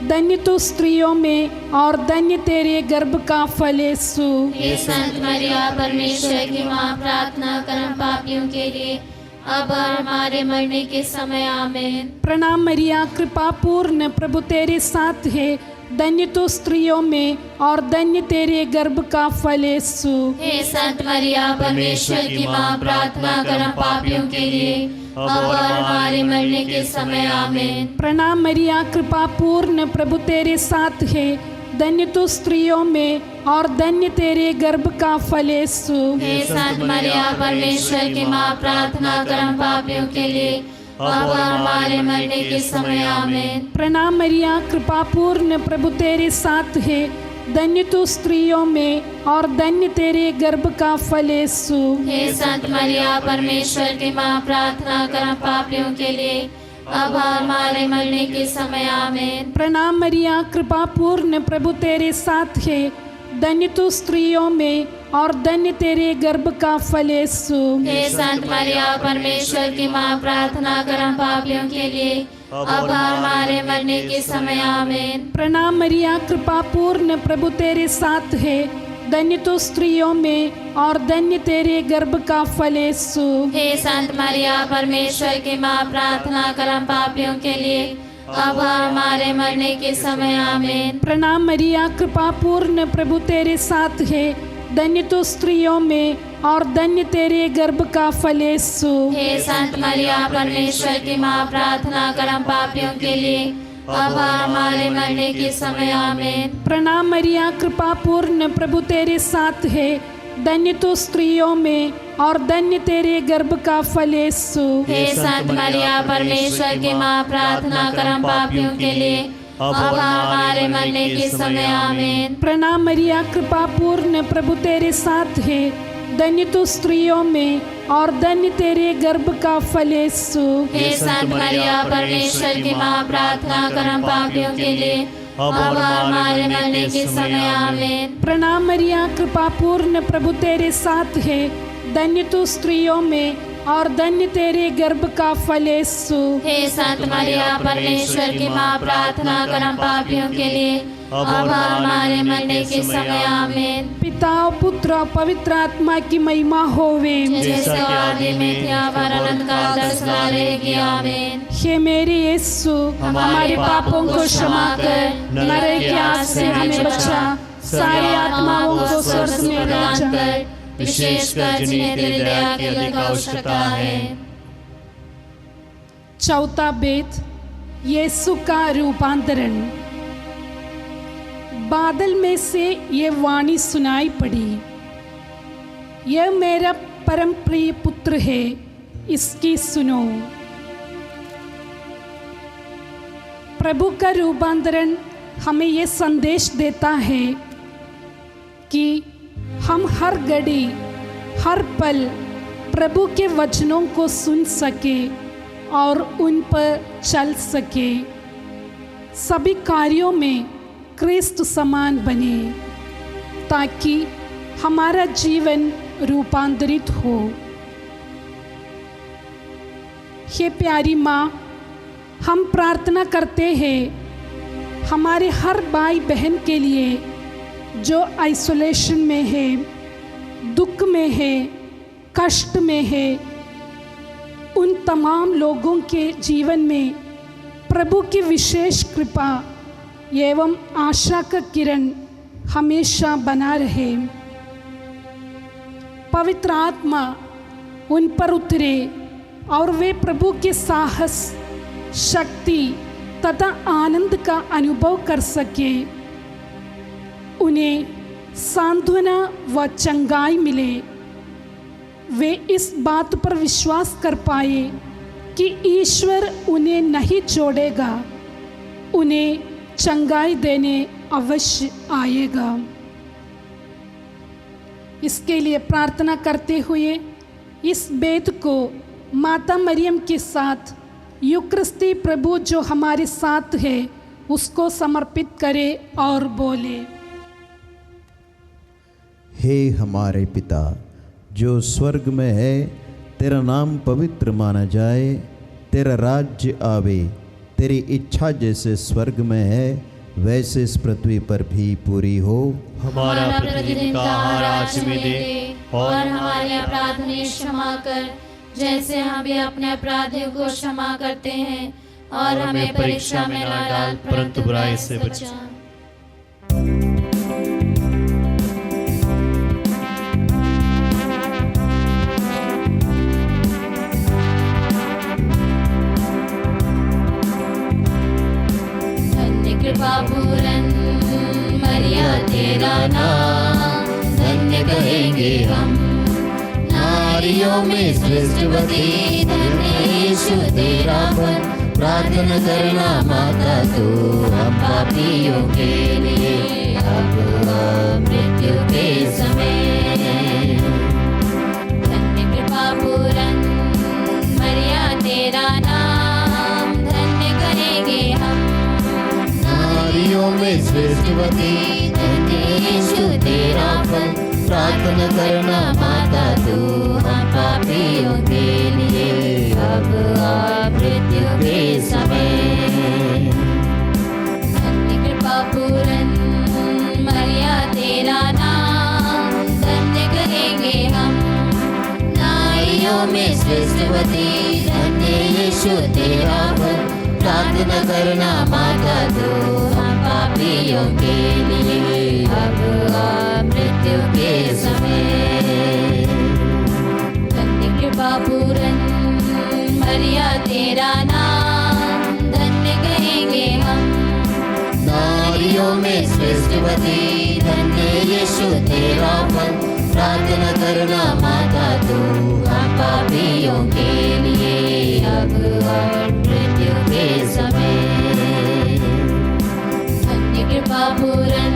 धन्य तू स्त्रियों में और धन्य तेरे गर्भ का फल यीशु। हे संत मरिया परमेश्वर की माँ, प्रार्थना कर हम पापियों के लिए अब और हमारे मरने के समय। आमीन। प्रणाम मरिया, कृपा पूर्ण प्रभु तेरे साथ है, धन्य तू स्त्रियों में और धन्य तेरे गर्भ का फल यीशु। हे संत मरिया परमेश्वर की माँ, प्रार्थना कर हम पापियों के लिए अब और हमारे मरने के समय। आमीन। प्रणाम मरिया, कृपा पूर्ण प्रभु तेरे साथ है, धन्य तू स्त्रियों में और धन्य तेरे गर्भ का फल यीशु। हे संत मरिया परमेश्वर की माँ, प्रार्थना कर हम पापियों के लिए अब और हमारे मरने के समय। आमीन। प्रणाम मरिया, कृपा पूर्ण प्रभु तेरे साथ है, धन्य तू स्त्रियों में और धन्य तेरे गर्भ का फल यीशु। हे संत मरिया परमेश्वर की माँ, प्रार्थना कर हम पापियों के लिए अब हमारे मरने के समय। आमीन। प्रणाम मरिया, कृपा पूर्ण प्रभु तेरे साथ है, धन्य तू स्त्रियों में और धन्य तेरे गर्भ का फल यीशु। हे संत मरिया परमेश्वर की माँ, प्रार्थना कर हम पापियों के लिए अब हमारे मरने के समय। आमीन। प्रणाम मरिया, कृपा पूर्ण प्रभु तेरे साथ है, धन्य तो स्त्रियों में और धन्य तेरे गर्भ का फल यीशु। हे संत मरिया परमेश्वर की माँ, प्रार्थना कर हम पापियों के लिए अब और हमारे मरने के समय आमीन। प्रणाम मरिया, कृपा पूर्ण, प्रभु तेरे साथ है, धन्य तो स्त्रियों में और धन्य तेरे गर्भ का फल यीशु। हे संत मरिया परमेश्वर की माँ, प्रार्थना कर हम पापियों के लिए अब और हमारे मरने के समय आमीन। प्रणाम मरिया, कृपा पूर्ण, प्रभु तेरे साथ है, धन्य तो स्त्रियों में और धन्य तेरे गर्भ का फल यीशु। हे संत मरिया परमेश्वर की माँ, प्रार्थना कर हम पापियों के लिए अब और हमारे मरने के समय आमीन। प्रणाम मरिया, कृपा पूर्ण, प्रभु तेरे साथ है, धन्य तो स्त्रियों में और धन्य तेरे गर्भ का फल यीशु। हे संत मरिया परमेश्वर की माँ, प्रार्थना कर हम पापियों के लिए अब और हमारे मरने के समय आमीन। प्रणाम मरिया, कृपा पूर्ण, प्रभु तेरे साथ है, धन्य तो स्त्रियों में और धन्य तेरे गर्भ का फल यीशु। हे संत मरिया परमेश्वर की माँ, प्रार्थना कर हम पापियों के लिए अब और हमारे मरने के समय आमीन। पिता और पुत्र और पवित्र आत्मा की महिमा होवे, जैसे आदि में थी अब और अनंत काल तक सदा रहेगी आमीन। हे मेरे यीशु, हमारे पापों को क्षमा कर, नरक की आग से हमें बचा, सारी आत्माओं को स्वर्ग में प्रदान कर, विशेषकर जिन्हें तेरी दया की अधिक आवश्यकता है। चौथा बेद, यीशु का रूपांतरण। बादल में से ये वाणी सुनाई पड़ी, यह मेरा परम प्रिय पुत्र है, इसकी सुनो। प्रभु का रूपांतरण हमें ये संदेश देता है कि हम हर घड़ी हर पल प्रभु के वचनों को सुन सके और उन पर चल सके, सभी कार्यों में क्रिस्त समान बने, ताकि हमारा जीवन रूपांतरित हो। हे प्यारी माँ, हम प्रार्थना करते हैं हमारे हर भाई बहन के लिए जो आइसोलेशन में है, दुख में है, कष्ट में है, उन तमाम लोगों के जीवन में प्रभु की विशेष कृपा एवं आशा का किरण हमेशा बना रहे। पवित्र आत्मा उन पर उतरे और वे प्रभु के साहस, शक्ति तथा आनंद का अनुभव कर सके। उन्हें सांत्वना व चंगाई मिले। वे इस बात पर विश्वास कर पाए कि ईश्वर उन्हें नहीं छोड़ेगा, उन्हें चंगाई देने अवश्य आएगा। इसके लिए प्रार्थना करते हुए इस बेद को माता मरियम के साथ यूक्रिस्ती प्रभु जो हमारे साथ है उसको समर्पित करें और बोले। हे हमारे पिता जो स्वर्ग में है, तेरा नाम पवित्र माना जाए, तेरा राज्य आवे, तेरी इच्छा जैसे स्वर्ग में है वैसे इस पृथ्वी पर भी पूरी हो। हमारा प्रतिदिन का आहार आज हमें दे और हमारे अपराध क्षमा कर, जैसे हम भी अपने अपराधियों को क्षमा करते हैं, और हमें परीक्षा में न डाल परंतु बुराई से बचा। कृपा पूरन मरिया तेरा नाम धन्य कहेंगे हम, नारियों में श्रेष्ठवती धन्य यीशु तेरा फल। प्रार्थना करना माता तू हम पापियों के लिए अब मृत्यु के समय। धन्य कृपा पूरन मरिया तेरा नाम धन्य करेंगे हम, नारियों में श्रेष्ठवती धन्य यीशु तेरा फल। प्रार्थना करना माता तू हम पापियों के लिए अब मृत्यु के समय। धन्य कृपा पूरन मरिया तेरा नाम प्रार्थना करना माता तू हम पापियों के लिए अब और मृत्यु के समय। धन्य कृपा पूरन मरिया तेरा नाम धन्य कहेंगे हम। नारियों में श्रेष्ठवती धन्य यीशु तेरा फल। प्रार्थना करना माता तू हम पापियों के लिए अब और मृत्यु के समय। धन्य कृपा पूरन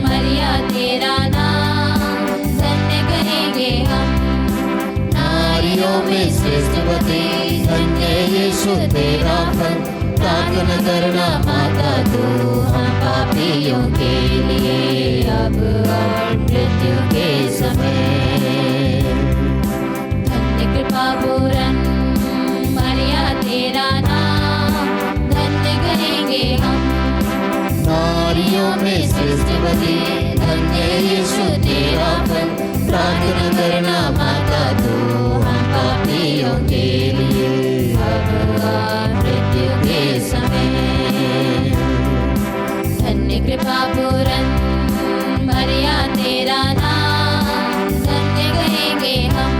मरिया तेरा नाम धन्य कहेंगे हम। नारियों में श्रेष्ठवती धन्य यीशु तेरा फल। प्रार्थना करना माता तू हम पापियों के लिए अब और मृत्यु के समय। धन्य कृपा पूरन मरिया तेरा नाम धन्य कहेंगे हम। नारियों में श्रेष्ठवती धन्य यीशु तेरा फल। प्रार्थना करना माता तू हम पापियों के लिए अब और मृत्यु के समय। धन्य कृपा पूरन मरिया तेरा नाम धन्य कहेंगे हम।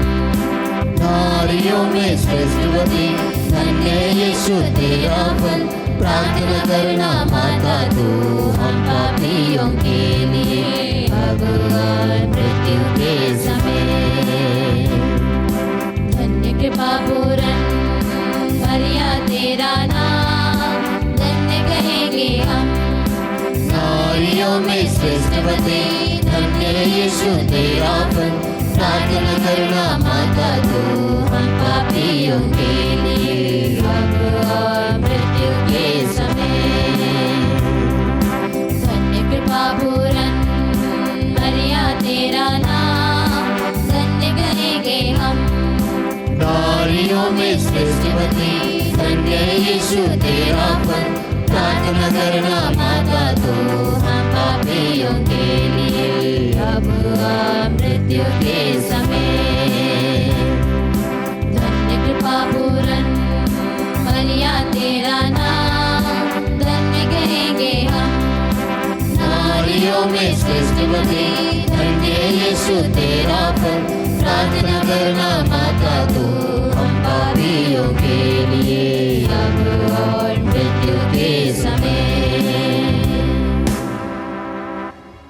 नारियों में श्रेष्ठवती धन्य यीशु तेरा फल। प्रार्थना करना माता तू हम पापियों के लिए अब और मृत्यु के समय। धन्य कृपा पूरन मरिया तेरा नाम धन्य कहेंगे हम। नारियों में श्रेष्ठवती धन्य यीशु तेरा फल। प्रार्थना करना माता तू हम पापियों के लिए अब और मृत्यु के समय। धन्य कृपा पूरन मरिया तेरा नाम धन्य कहेंगे हम। नारियों में श्रेष्ठवती धन्य यीशु तेरा फल। प्रार्थना करना माता तू हम पापियों के लिए अब और मृत्यु के समय। धन्य कृपा पूरन मरिया तेरा नाम धन्य कहेंगे हम। नारियों में श्रेष्ठवती धन्य यीशु तेरा फल। प्रार्थना करना माता तू हम पापियों के लिए अब और मृत्यु के समय।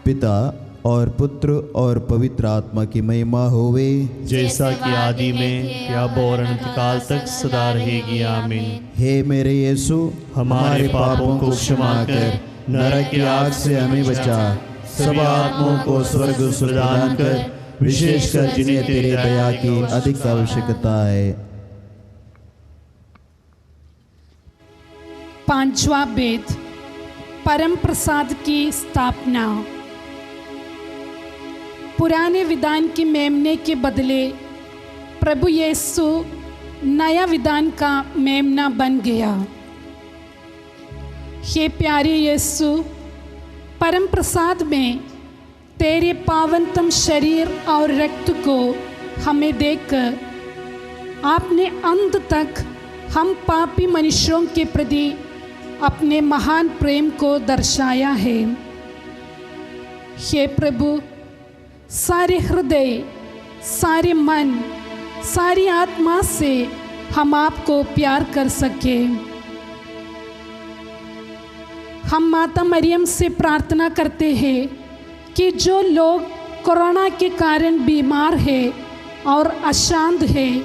पिता और पुत्र और पवित्र आत्मा की महिमा होवे, जैसा कि आदि में या और अनंत काल तक सदा रहेगी। आमीन। हे मेरे यीशु, हमारे पापों को क्षमा कर नरक की आग से हमें बचा। सब आत्माओं को स्वर्ग प्रदान कर, विशेषकर जिन्हें तेरे दया की अधिक आवश्यकता है। पांचवा वेद, परम प्रसाद की स्थापना। पुराने विधान की मेमने के बदले प्रभु यीशु नया विधान का मेमना बन गया। हे प्यारे यीशु, परम प्रसाद में तेरे पावनतम शरीर और रक्त को हमें देखकर आपने अंत तक हम पापी मनुष्यों के प्रति अपने महान प्रेम को दर्शाया है। हे प्रभु, सारे हृदय, सारे मन, सारी आत्मा से हम आपको प्यार कर सके। हम माता मरियम से प्रार्थना करते हैं कि जो लोग कोरोना के कारण बीमार हैं और अशांत हैं,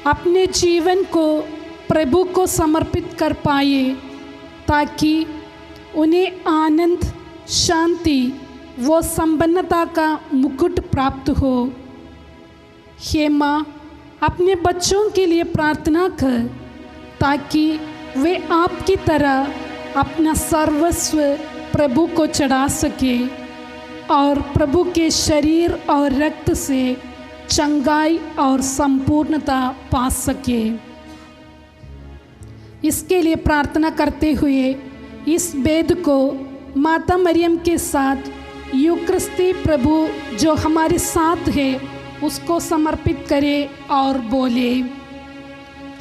अपने जीवन को प्रभु को समर्पित कर पाए, ताकि उन्हें आनंद, शांति व संपन्नता का मुकुट प्राप्त हो। हे माँ, अपने बच्चों के लिए प्रार्थना कर, ताकि वे आपकी तरह अपना सर्वस्व प्रभु को चढ़ा सके और प्रभु के शरीर और रक्त से चंगाई और संपूर्णता पा सके। इसके लिए प्रार्थना करते हुए इस वेद को माता मरियम के साथ यूक्रिस्ती प्रभु जो हमारे साथ है उसको समर्पित करें और बोले,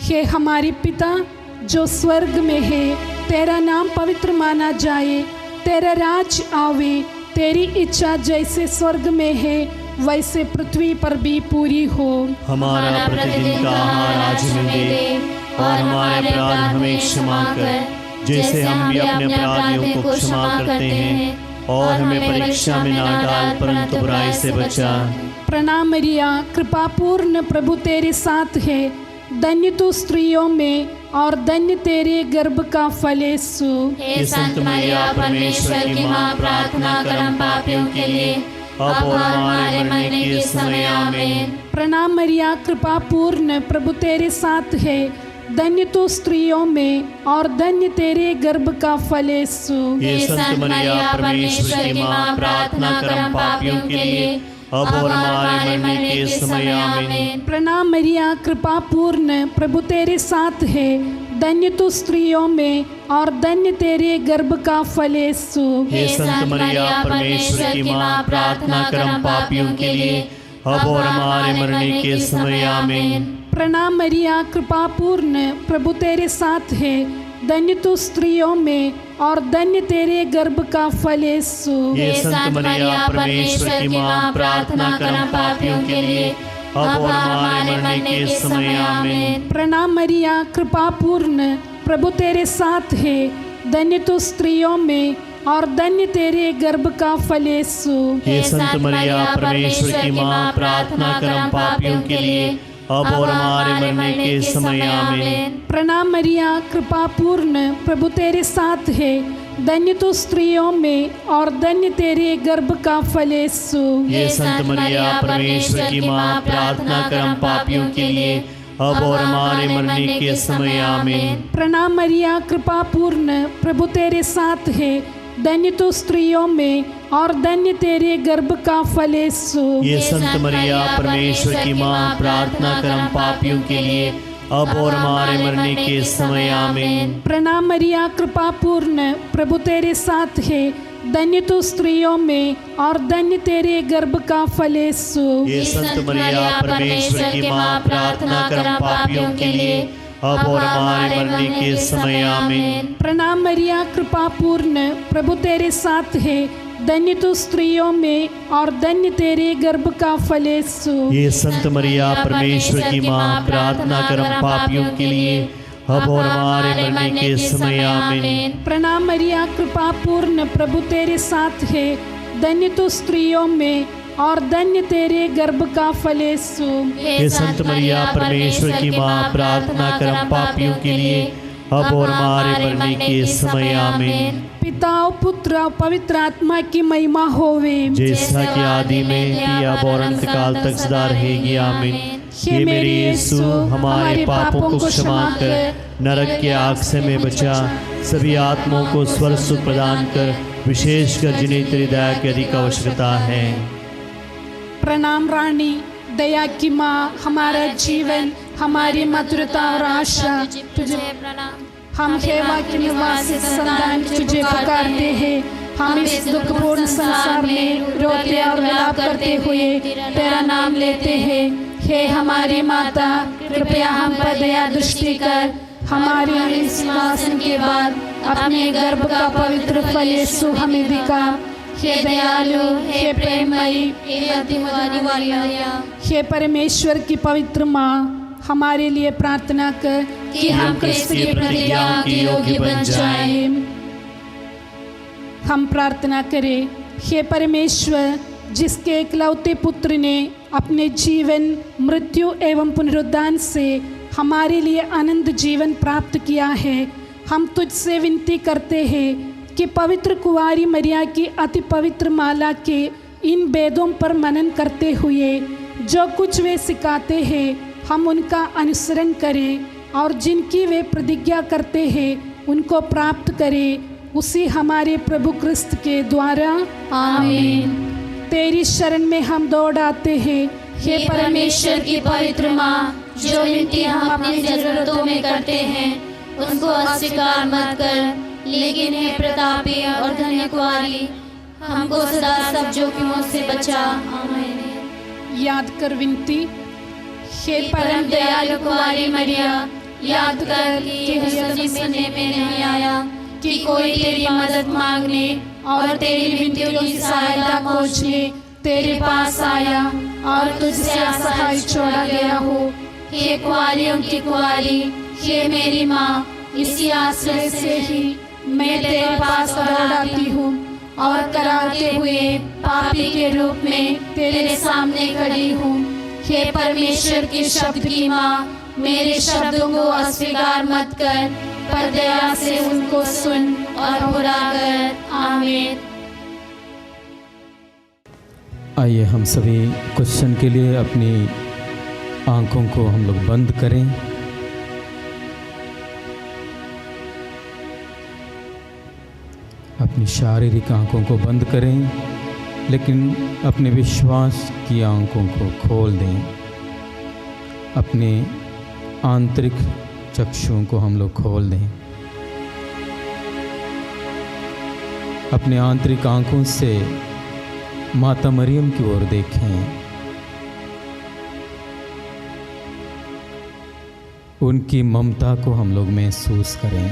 हे हमारे पिता जो स्वर्ग में है, तेरा नाम पवित्र माना जाए, तेरा राज आवे, तेरी इच्छा जैसे स्वर्ग में है वैसे पृथ्वी पर भी पूरी हो। हमारा प्रतिदिन का आहार आज हमें दे, और हमारे अपराध हमें क्षमा कर, जैसे हम भी अपने अपराधियों को क्षमा करते हैं, और हमें परीक्षा में ना डाल, परंतु बुराई से बचा। प्रणाम मरिया, कृपा पूर्ण, प्रभु तेरे साथ है, धन्य तू स्त्रियों में और धन्य तेरे गर्भ का फल यीशु। हे संत मरिया, परमेश्वर की माँ, प्रार्थना कर हम पापियों के लिए, अब और हमारे मरने के समय आमीन। प्रणाम मरिया, कृपा पूर्ण, प्रभु तेरे साथ है, धन्य तू स्त्रियों में और धन्य तेरे गर्भ का फल यीशु। हे संत मरिया, परमेश्वर की माँ, प्रार्थना कर हम पापियों के लिए, अब और हमारे मरने के समय आमीन। प्रणाम मरिया, कृपा पूर्ण, प्रभु तेरे साथ है, धन्य तू स्त्रियों में और धन्य तेरे गर्भ का फल यीशु। हे संत मरिया, परमेश्वर की माँ, प्रार्थना कर हम पापियों के लिए, अब और हमारे मरने के समय आमीन। प्रणाम मरिया, कृपा पूर्ण, प्रभु तेरे साथ है, धन्य तू स्त्रियों में और धन्य तेरे गर्भ का फल यीशु। हे संत मरिया, परमेश्वर की माँ, प्रार्थना कर हम पापियों के लिए, अब और हमारे मरने के समय आमीन। प्रणाम मरिया, कृपा पूर्ण, प्रभु तेरे साथ है, धन्य तू स्त्रियों में और धन्य तेरे गर्भ का फल यीशु। हे संत मरिया, परमेश्वर की माँ, प्रार्थना कर हम पापियों के लिए, अब और हमारे मरने के समय आमीन। प्रणाम मरिया, कृपा पूर्ण, प्रभु तेरे साथ है, धन्य तू स्त्रियों में और धन्य तेरे गर्भ का फल यीशु। हे संत मरिया, परमेश्वर की माँ, प्रार्थना कर हम पापियों के लिए, अब और हमारे मरने के समय आमीन। प्रणाम मरिया, कृपा पूर्ण, प्रभु तेरे साथ है, धन्य तू स्त्रियों में और धन्य तेरे गर्भ का फल यीशु। ये संत मरिया, परमेश्वर की माँ, प्रार्थना कर हम पापियों के लिए, अब और हमारे मरने के समय आमीन। प्रणाम मरिया, कृपा पूर्ण, प्रभु तेरे साथ है, धन्य तू स्त्रियों में और धन्य तेरे गर्भ का फल यीशु। ये संत मरिया, परमेश्वर की माँ, प्रार्थना कर हम पापियों के लिए, अब और हमारे मरने के समय आमीन। प्रणाम मरिया, कृपा पूर्ण, प्रभु तेरे साथ है, धन्य तू स्त्रियों में और धन्य तेरे गर्भ का फल यीशु। ये संत मरिया, परमेश्वर की माँ, प्रार्थना कर हम पापियों के लिए, अब और हमारे मरने के समय आमीन। प्रणाम मरिया, कृपा पूर्ण, प्रभु तेरे साथ है, धन्य तू स्त्रियों में और धन्य तेरे गर्भ का फल यीशु। हे संत मरिया, परमेश्वर की माँ, प्रार्थना कर हम पापियों के लिए, अब और हमारे मरने के समय आमीन। पिता और पुत्र और पवित्र आत्मा की महिमा होवे, जैसा कि आदि में भी, अब और अंत काल तक सदा रहेगी आमीन। हे मेरे यीशु, हमारे पापों को क्षमा कर, नरक के आग से में बचा, सभी आत्माओं को स्वर्ग सुख प्रदान कर, विशेषकर जिन्हें तेरी दया की अधिक आवश्यकता है। प्रणाम रानी, दया की माँ, हमारा जीवन, हमारी मधुरता और आशा तुझे प्रणाम। हम हेवा के निवासी संतान तुझे पुकारते हैं। हम इस दुखपूर्ण संसार में रोते और विलाप करते हुए तेरा नाम लेते हैं। हे हमारी माता, कृपया हम पर दया दृष्टि कर, हमारे सिंहासन के बाद अपने गर्भ का पवित्र फल यीशु हमें दिखा। हे दयालु, हे प्रेममयी, हे अतिवादी वाली मैया, हे परमेश्वर की पवित्र माँ, हमारे लिए प्रार्थना कर कि हम क्रिस्त की प्रतिज्ञा के योग्य बन जाएं। हम प्रार्थना करें। हे परमेश्वर, जिसके एकलौते पुत्र ने अपने जीवन, मृत्यु एवं पुनरुद्धान से हमारे लिए अनंत जीवन प्राप्त किया है, हम तुझसे विनती करते हैं कि पवित्र कुंवारी मरिया की अति पवित्र माला के इन वेदों पर मनन करते हुए जो कुछ वे सिखाते हैं, हम उनका अनुसरण करें और जिनकी वे प्रतिज्ञा करते हैं उनको प्राप्त करें, उसी हमारे प्रभु क्रिस्त के द्वारा आमीन। तेरी शरण में हम दौड़ आते हैं। हे परमेश्वर की पवित्र माँ, जो विनती हम अपनी जरूरतों में करते हैं उनको अस्वीकार मत कर, लेकिन हे प्रतापी और धन्य कुंवारी, हमको सदा सब जोखिमों से बचा। आमीन। याद कर विनती। हे परम दयालु कुंवारी मरिया, याद कर कि हजरत सुनने में नहीं आया कि कोई तेरी मदद मांगने और तेरी विनतियों की सहायता खोजने तेरे पास आया और तुझसे असहाय छोड़ा गया हो। हे कुंवारियों की कुंवारी, हे मेरी माँ, इसी आश्रय से ही मैं तेरे पास दौड़ आती हूँ और कराहते हुए पापी के रूप में तेरे सामने खड़ी हूँ। हे परमेश्वर के शब्द की माँ, मेरे शब्दों को अस्वीकार मत कर, पर दया से उनको सुन और पूरा कर। आमीन। आइए हम सभी कुछ क्षण के लिए अपनी आंखों को हम लोग बंद करें। अपनी शारीरिक आंखों को बंद करें, लेकिन अपने विश्वास की आंखों को खोल दें। अपने आंतरिक चक्षुओं को हम लोग खोल दें। अपने आंतरिक आंखों से माता मरियम की ओर देखें। उनकी ममता को हम लोग महसूस करें।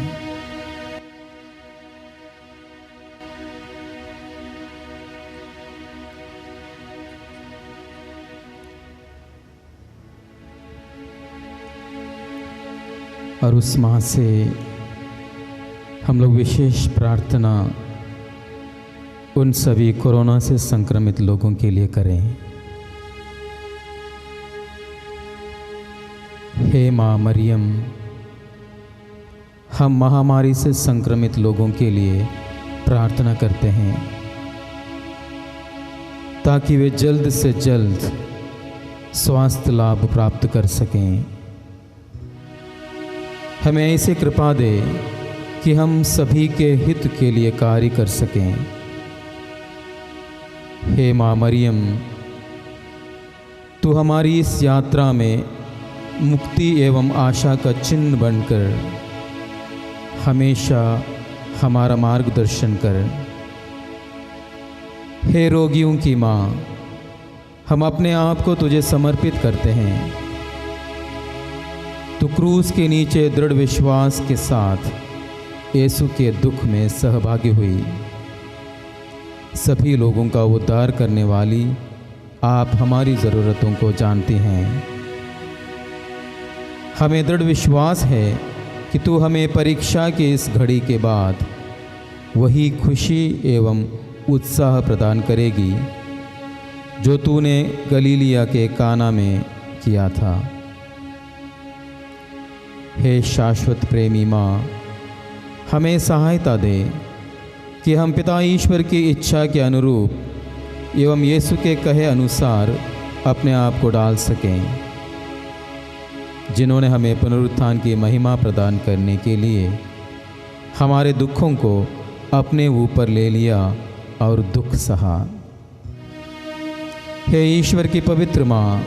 और उस माँ से हम लोग विशेष प्रार्थना उन सभी कोरोना से संक्रमित लोगों के लिए करें। हे माँ मरियम, हम महामारी से संक्रमित लोगों के लिए प्रार्थना करते हैं ताकि वे जल्द से जल्द स्वास्थ्य लाभ प्राप्त कर सकें। हमें ऐसी कृपा दे कि हम सभी के हित के लिए कार्य कर सकें। हे माँ मरियम, तू हमारी इस यात्रा में मुक्ति एवं आशा का चिन्ह बनकर हमेशा हमारा मार्गदर्शन कर। हे रोगियों की माँ, हम अपने आप को तुझे समर्पित करते हैं। तू क्रूस के नीचे दृढ़ विश्वास के साथ यीशु के दुख में सहभागी हुई। सभी लोगों का उद्धार करने वाली आप हमारी ज़रूरतों को जानती हैं। हमें दृढ़ विश्वास है कि तू हमें परीक्षा की इस घड़ी के बाद वही खुशी एवं उत्साह प्रदान करेगी जो तूने गलीलिया के काना में किया था। हे शाश्वत प्रेमी माँ, हमें सहायता दे कि हम पिता ईश्वर की इच्छा के अनुरूप एवं यीशु के कहे अनुसार अपने आप को डाल सकें, जिन्होंने हमें पुनरुत्थान की महिमा प्रदान करने के लिए हमारे दुखों को अपने ऊपर ले लिया और दुख सहा। हे ईश्वर की पवित्र माँ,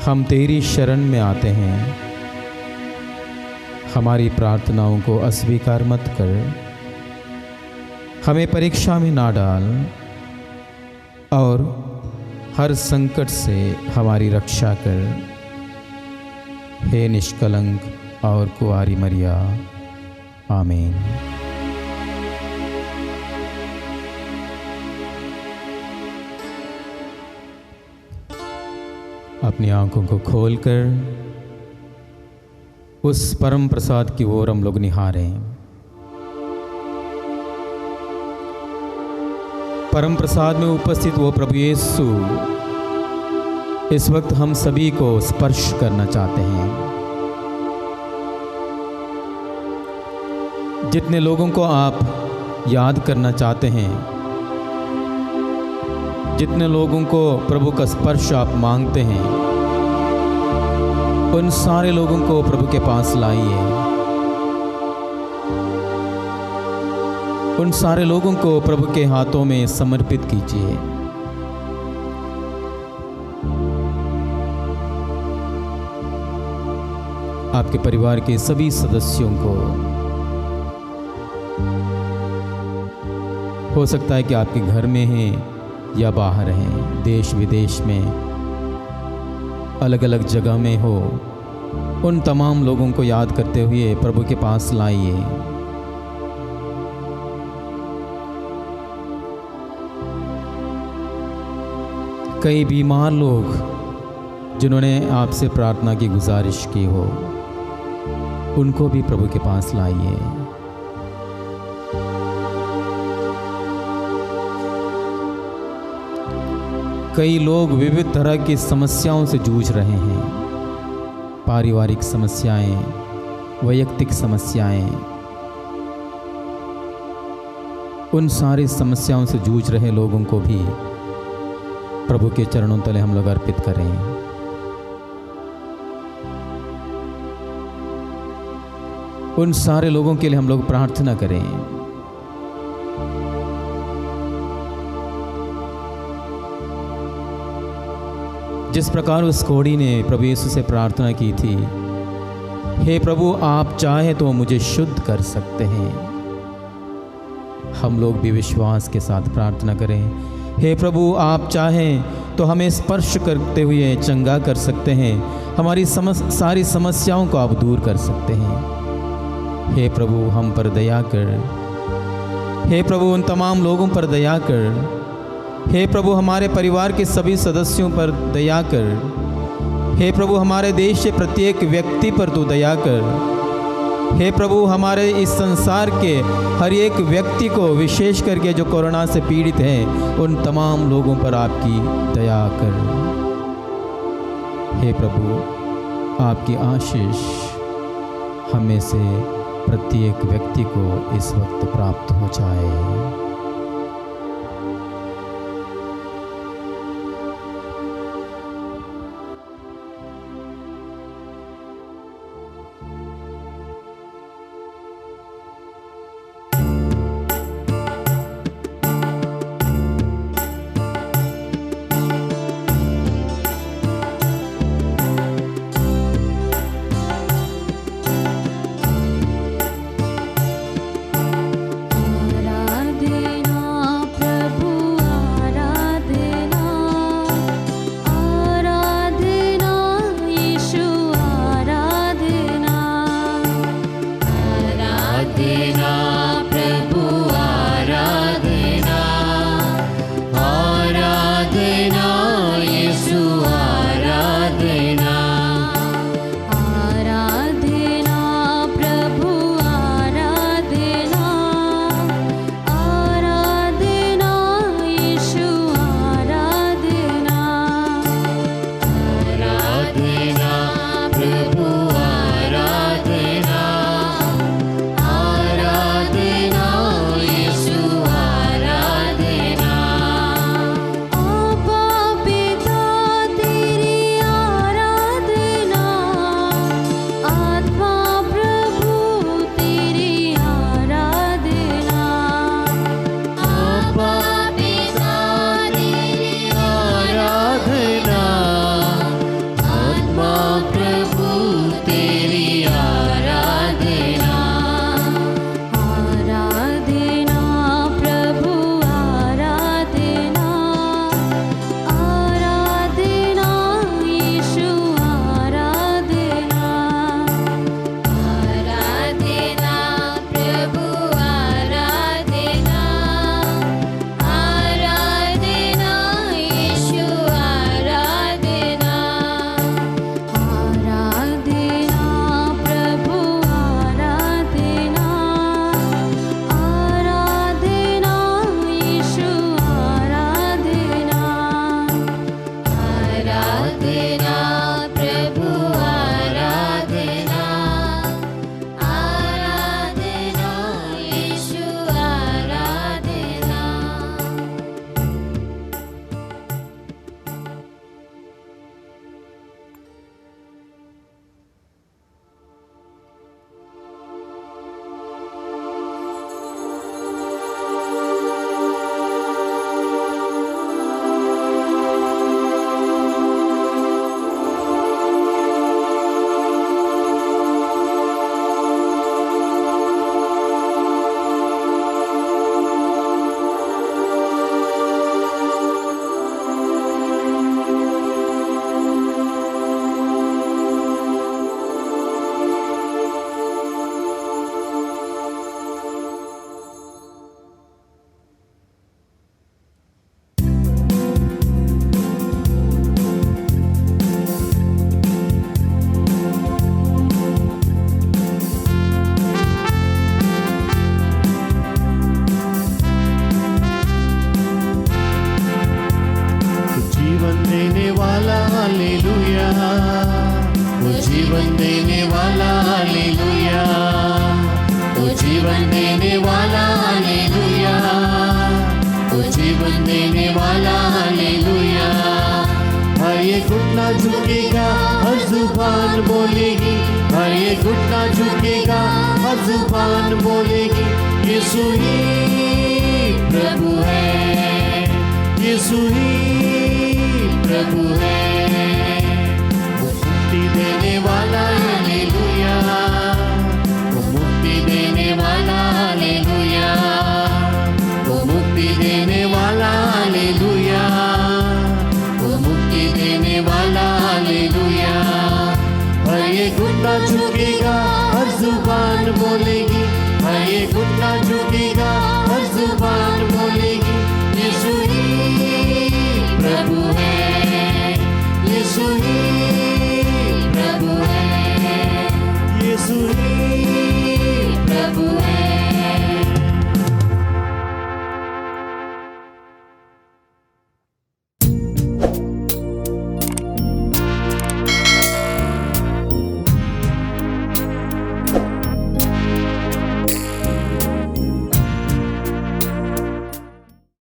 हम तेरी शरण में आते हैं। हमारी प्रार्थनाओं को अस्वीकार मत कर, हमें परीक्षा में ना डाल और हर संकट से हमारी रक्षा कर। हे निष्कलंक और कुंवारी मरिया, आमीन। अपनी आंखों को खोलकर उस परम प्रसाद की ओर हम लोग निहारें। परम प्रसाद में उपस्थित वो प्रभु यीशु इस वक्त हम सभी को स्पर्श करना चाहते हैं। जितने लोगों को आप याद करना चाहते हैं, जितने लोगों को प्रभु का स्पर्श आप मांगते हैं, उन सारे लोगों को प्रभु के पास लाइए। उन सारे लोगों को प्रभु के हाथों में समर्पित कीजिए। आपके परिवार के सभी सदस्यों को, हो सकता है कि आपके घर में हैं या बाहर हैं, देश विदेश में, अलग अलग जगह में हो, उन तमाम लोगों को याद करते हुए प्रभु के पास लाइए। कई बीमार लोग जिन्होंने आपसे प्रार्थना की गुजारिश की हो, उनको भी प्रभु के पास लाइए। कई लोग विविध तरह की समस्याओं से जूझ रहे हैं, पारिवारिक समस्याएं, वैयक्तिक समस्याएं। उन सारी समस्याओं से जूझ रहे लोगों को भी प्रभु के चरणों तले हम लोग अर्पित करें। उन सारे लोगों के लिए हम लोग प्रार्थना करें। जिस प्रकार उस कोढ़ी ने प्रभु यीशु से प्रार्थना की थी, हे प्रभु आप चाहे तो मुझे शुद्ध कर सकते हैं, हम लोग भी विश्वास के साथ प्रार्थना करें। हे प्रभु आप चाहें तो हमें स्पर्श करते हुए चंगा कर सकते हैं, हमारी सारी समस्याओं को आप दूर कर सकते हैं। हे प्रभु हम पर दया कर, हे प्रभु उन तमाम लोगों पर दया कर, हे प्रभु हमारे परिवार के सभी सदस्यों पर दया कर, हे प्रभु हमारे देश के प्रत्येक व्यक्ति पर तू दया कर। हे प्रभु हमारे इस संसार के हर एक व्यक्ति को, विशेष करके जो कोरोना से पीड़ित हैं, उन तमाम लोगों पर आपकी दया कर। हे प्रभु आपकी आशीष हमें से प्रत्येक व्यक्ति को इस वक्त प्राप्त हो जाए। जीवन देने वाला हालेलुया, वो जीवन देने वाला हालेलुया, वो जीवन देने वाला हालेलुया। हर ये घुटना झुकेगा, हर जुबान बोलेगी, हर ये घुटना झुकेगा, हर जुबान बोलेगी, यीशु ही प्रभु है, यीशु ही प्रभु है। वो मुक्ति देने वाला हालेलुया, वो मुक्ति देने वाला हालेलुया, वो मुक्ति देने वाला हालेलुया, वो मुक्ति देने वाला हालेलुया। हर ये घुटना झुकेगा, हर जुबान बोलेगी, हर ये घुटना झुकेगा,